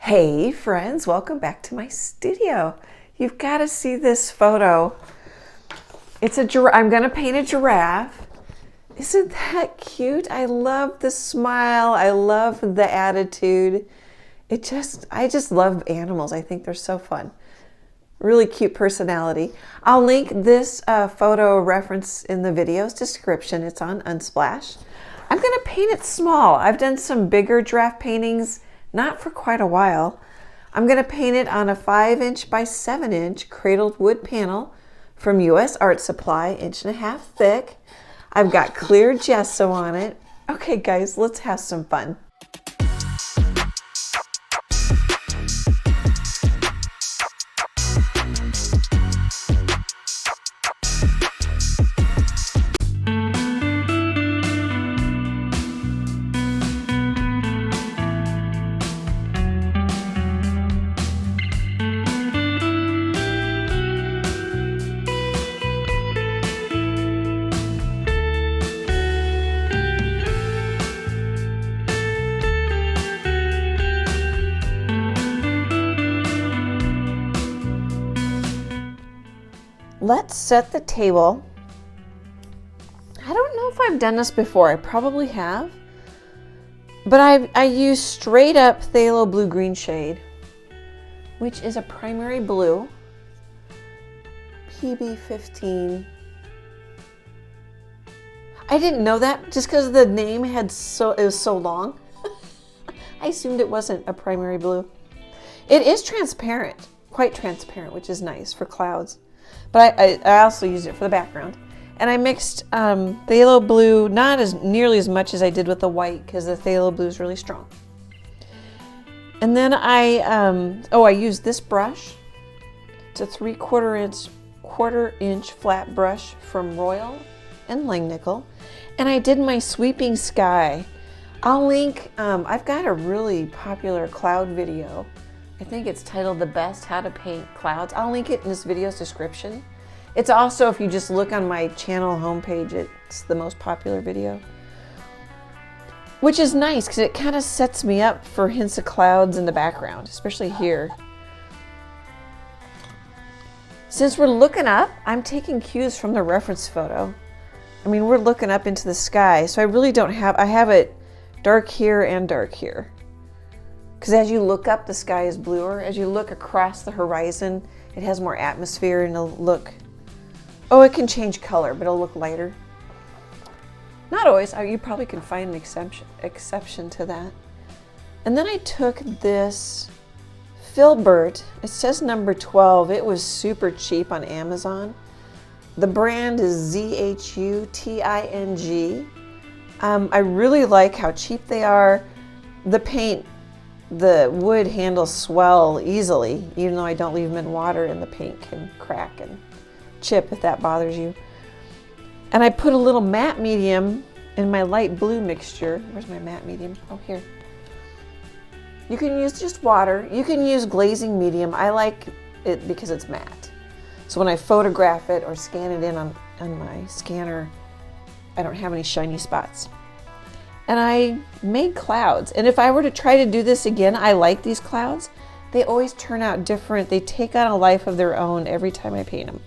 Hey friends, welcome back to my studio. You've got to see this photo. I'm going to paint a giraffe. Isn't that cute? I love the smile. I love the attitude. I just love animals. I think they're so fun. Really cute personality. I'll link this photo reference in the video's description. It's on Unsplash. I'm going to paint it small. I've done some bigger giraffe paintings, not for quite a while. I'm going to paint it on a 5" by 7" cradled wood panel from US Art Supply, 1.5" thick. I've got clear gesso on it. Okay guys, let's have some fun. Let's set the table. I don't know if I've done this before. I probably have. But I use straight up phthalo blue green shade, which is a primary blue. PB15. I didn't know that just because the name it was so long. I assumed it wasn't a primary blue. It is transparent, quite transparent, which is nice for clouds. But I also used it for the background. And I mixed phthalo blue, not nearly as much as I did with the white, because the phthalo blue is really strong. And then I used this brush. It's a 3/4 inch flat brush from Royal and Langnickel. And I did my sweeping sky. I'll link, I've got a really popular cloud video. I think it's titled The Best How to Paint Clouds. I'll link it in this video's description. It's also, if you just look on my channel homepage, it's the most popular video. Which is nice because it kind of sets me up for hints of clouds in the background, especially here. Since we're looking up, I'm taking cues from the reference photo. I mean, we're looking up into the sky, so I really don't have, I have it dark here and dark here. Because as you look up, the sky is bluer. As you look across the horizon, it has more atmosphere and it'll look, it can change color, but it'll look lighter. Not always, you probably can find an exception to that. And then I took this Filbert, it says number 12. It was super cheap on Amazon. The brand is ZHUTING. I really like how cheap they are. The wood handles swell easily, even though I don't leave them in water, and the paint can crack and chip if that bothers you. And I put a little matte medium in my light blue mixture. Where's my matte medium? Oh, here. You can use just water. You can use glazing medium. I like it because it's matte. So when I photograph it or scan it in on my scanner, I don't have any shiny spots. And I made clouds. And if I were to try to do this again, I like these clouds. They always turn out different. They take on a life of their own every time I paint them.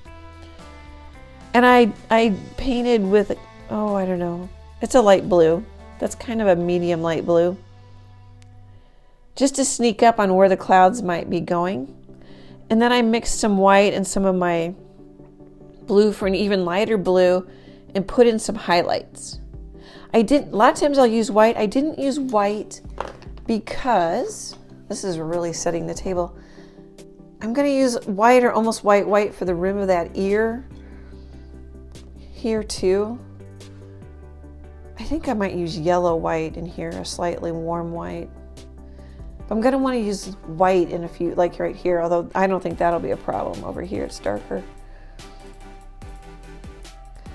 And I painted with, I don't know. It's a light blue. That's kind of a medium light blue. Just to sneak up on where the clouds might be going. And then I mixed some white and some of my blue for an even lighter blue and put in some highlights. A lot of times I'll use white. I didn't use white because, this is really setting the table. I'm going to use white or almost white for the rim of that ear. Here too. I think I might use yellow white in here, a slightly warm white. I'm going to want to use white in a few, like right here, although I don't think that'll be a problem. Over here it's darker.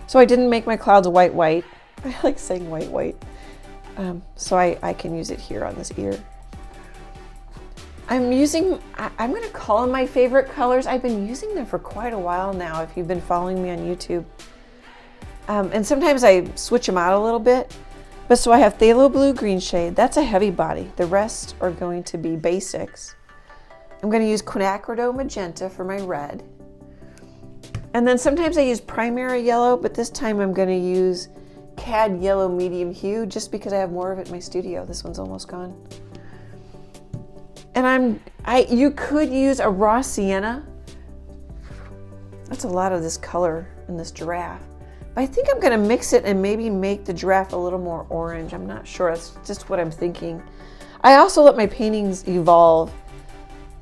So I didn't make my clouds white. I like saying white. So I can use it here on this ear. I'm going to call them my favorite colors. I've been using them for quite a while now, if you've been following me on YouTube. And sometimes I switch them out a little bit. But so I have phthalo blue green shade. That's a heavy body. The rest are going to be basics. I'm going to use quinacridone magenta for my red. And then sometimes I use primary yellow, but this time I'm going to use cad yellow medium hue just because I have more of it in my studio. This one's almost gone. And you could use a raw sienna. That's a lot of this color in this giraffe. But I think I'm going to mix it and maybe make the giraffe a little more orange. I'm not sure. That's just what I'm thinking. I also let my paintings evolve.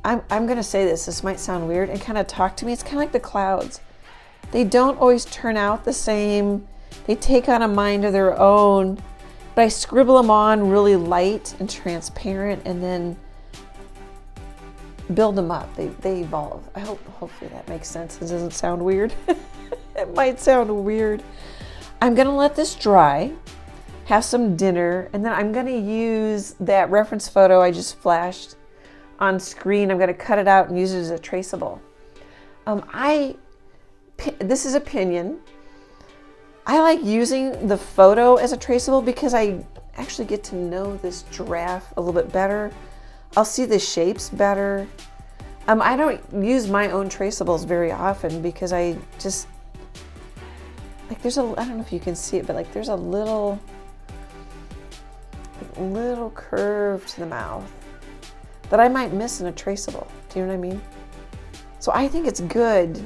I'm going to say this might sound weird and kind of talk to me. It's kind of like the clouds. They don't always turn out the same. They take on a mind of their own. But I scribble them on really light and transparent and then build them up. They evolve. Hopefully that makes sense. It doesn't sound weird. It might sound weird. I'm gonna let this dry, have some dinner, and then I'm gonna use that reference photo I just flashed on screen. I'm gonna cut it out and use it as a traceable. This is opinion. I like using the photo as a traceable because I actually get to know this giraffe a little bit better. I'll see the shapes better. I don't use my own traceables very often because I just, like I don't know if you can see it, but like there's a little curve to the mouth that I might miss in a traceable. Do you know what I mean? So I think it's good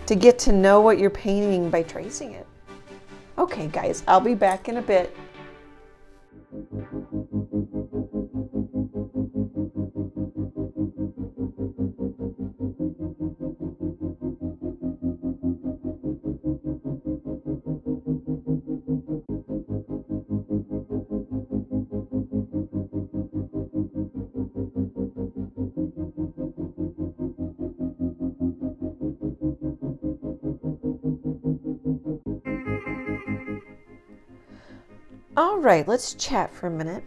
to get to know what you're painting by tracing it. Okay guys, I'll be back in a bit. All right, let's chat for a minute.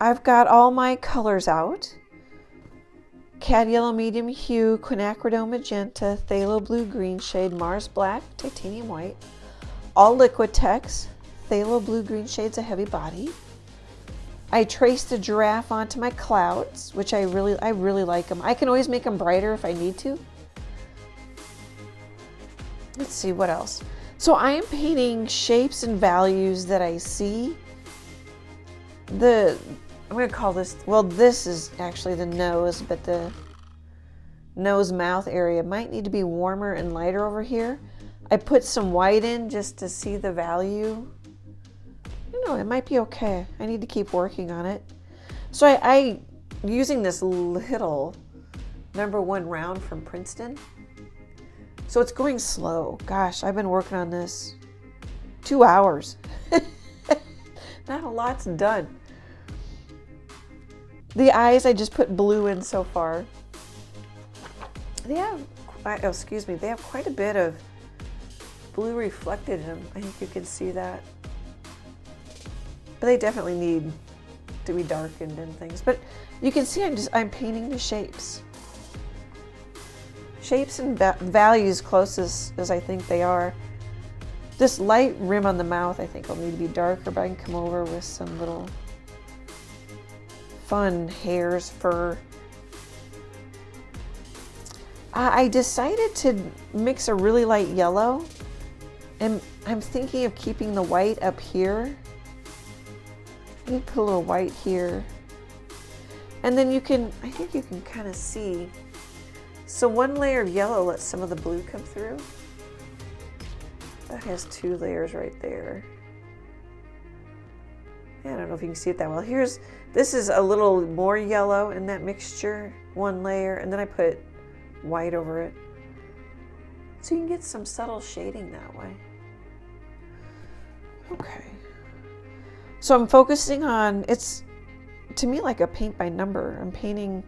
I've got all my colors out. Cad yellow medium hue, quinacridone magenta, phthalo blue green shade, Mars black, titanium white, all Liquitex, phthalo blue green shade's a heavy body. I traced the giraffe onto my clouds, which I really like them. I can always make them brighter if I need to. Let's see what else. So I am painting shapes and values that I see. I'm going to call this, well, this is actually the nose, but the nose mouth area might need to be warmer and lighter over here. I put some white in just to see the value. You know, it might be okay. I need to keep working on it. So I using this little #1 round from Princeton. So it's going slow. Gosh, I've been working on this 2 hours. Not a lot's done. The eyes, I just put blue in so far. They have, they have quite a bit of blue reflected in them. I think you can see that. But they definitely need to be darkened and things. But you can see I'm painting the shapes. Shapes and values closest as I think they are. This light rim on the mouth I think will need to be darker, but I can come over with some little fun hairs, fur. I decided to mix a really light yellow, and I'm thinking of keeping the white up here. I can put a little white here. And then I think you can kind of see. So one layer of yellow lets some of the blue come through. That has 2 layers right there. Yeah, I don't know if you can see it that well. This is a little more yellow in that mixture, 1 layer, and then I put white over it. So you can get some subtle shading that way. Okay. So I'm focusing on, it's to me like a paint by number. I'm painting,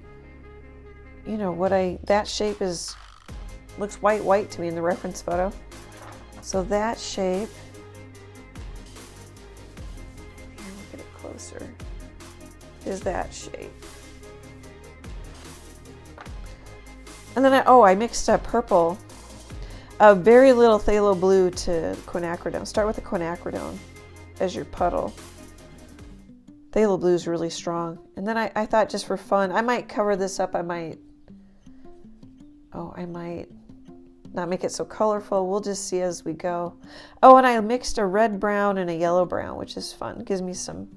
you know, that shape looks white to me in the reference photo. So that shape, here, look at it closer, is that shape. And then I mixed up purple, a very little phthalo blue to quinacridone. Start with the quinacridone as your puddle. Phthalo blue is really strong. And then I thought just for fun, I might cover this up. I might not make it so colorful. We'll just see as we go. Oh, and I mixed a red brown and a yellow brown, which is fun. Gives me some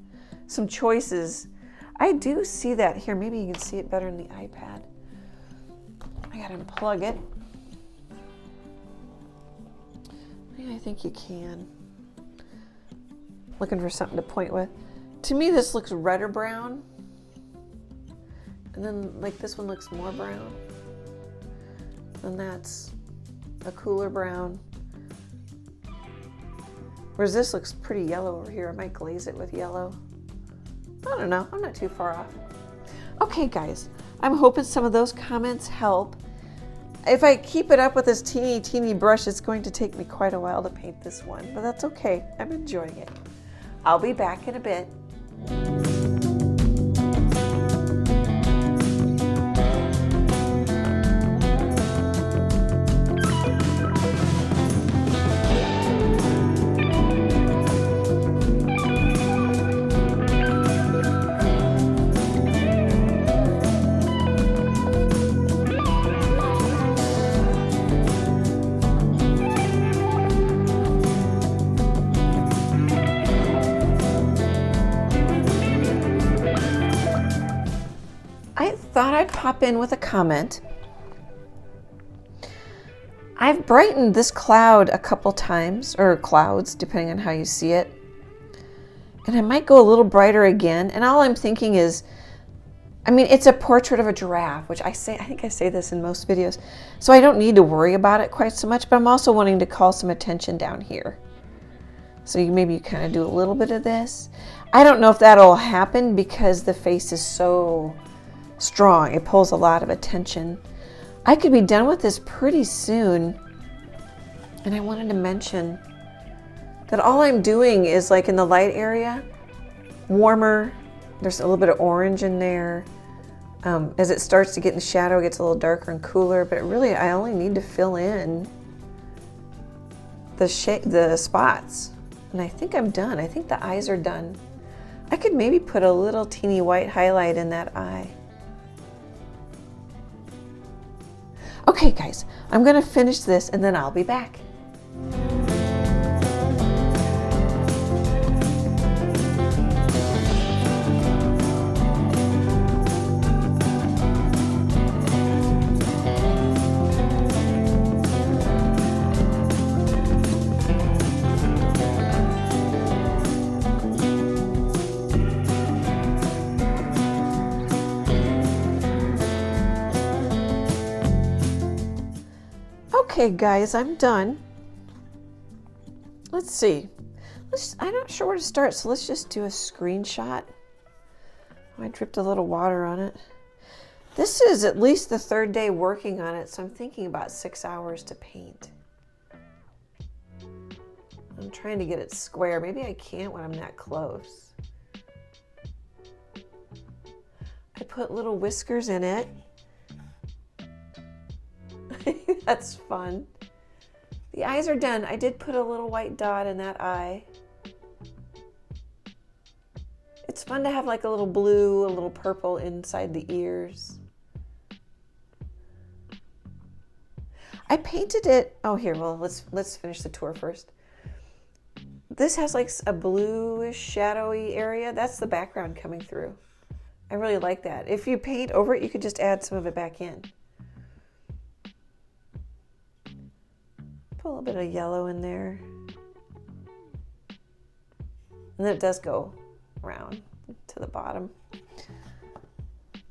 choices. I do see that here. Maybe you can see it better in the iPad. I gotta unplug it. Yeah, I think you can. Looking for something to point with. To me, this looks red or brown. And then like this one looks more brown. And that's a cooler brown. Whereas this looks pretty yellow over here. I might glaze it with yellow. I don't know. I'm not too far off. Okay, guys. I'm hoping some of those comments help. If I keep it up with this teeny brush, it's going to take me quite a while to paint this one. But that's okay. I'm enjoying it. I'll be back in a bit. Thought I'd pop in with a comment. I've brightened this cloud a couple times, or clouds, depending on how you see it. And I might go a little brighter again. And all I'm thinking is, I mean, it's a portrait of a giraffe, which I think I say this in most videos. So I don't need to worry about it quite so much, but I'm also wanting to call some attention down here. So maybe you kind of do a little bit of this. I don't know if that'll happen because the face is so strong. It pulls a lot of attention. I could be done with this pretty soon. And I wanted to mention that all I'm doing is like in the light area, warmer. There's a little bit of orange in there. As it starts to get in the shadow, it gets a little darker and cooler, but really I only need to fill in the spots. And I think I'm done. I think the eyes are done. I could maybe put a little teeny white highlight in that eye. Okay, guys, I'm going to finish this and then I'll be back. Okay, guys, I'm done. Let's see. I'm not sure where to start, so let's just do a screenshot. I dripped a little water on it. This is at least the third day working on it, so I'm thinking about 6 hours to paint. I'm trying to get it square. Maybe I can't when I'm that close. I put little whiskers in it. That's fun. The eyes are done. I did put a little white dot in that eye. It's fun to have like a little blue, a little purple inside the ears. I painted it. Oh, here. Well, let's finish the tour first. This has like a bluish, shadowy area. That's the background coming through. I really like that. If you paint over it, you could just add some of it back in. Put a little bit of yellow in there. And then it does go around to the bottom.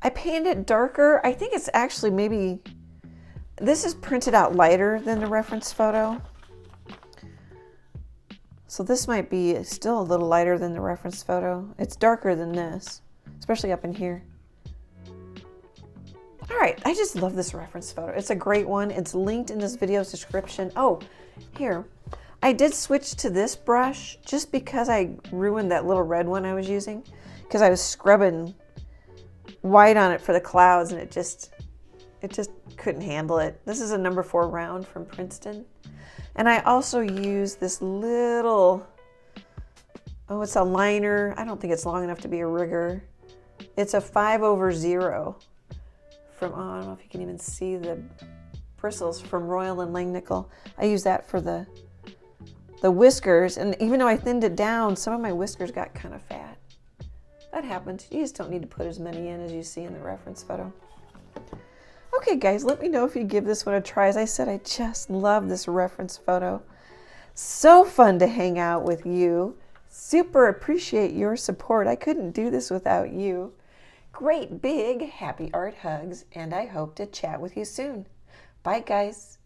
I painted it darker. I think it's actually maybe, this is printed out lighter than the reference photo. So this might be still a little lighter than the reference photo. It's darker than this, especially up in here. All right, I just love this reference photo. It's a great one. It's linked in this video's description. Oh, here. I did switch to this brush just because I ruined that little red one I was using, because I was scrubbing white on it for the clouds and it just couldn't handle it. This is a number 4 round from Princeton. And I also use this little, Oh, it's a liner. I don't think it's long enough to be a rigger. It's a 5/0 from, oh, I don't know if you can even see the bristles, from Royal and Langnickel. I use that for the whiskers, and even though I thinned it down, some of my whiskers got kind of fat. That happened. You just don't need to put as many in as you see in the reference photo. Okay, guys, let me know if you give this one a try. As I said, I just love this reference photo. So fun to hang out with you. Super appreciate your support. I couldn't do this without you. Great big happy art hugs, and I hope to chat with you soon. Bye, guys.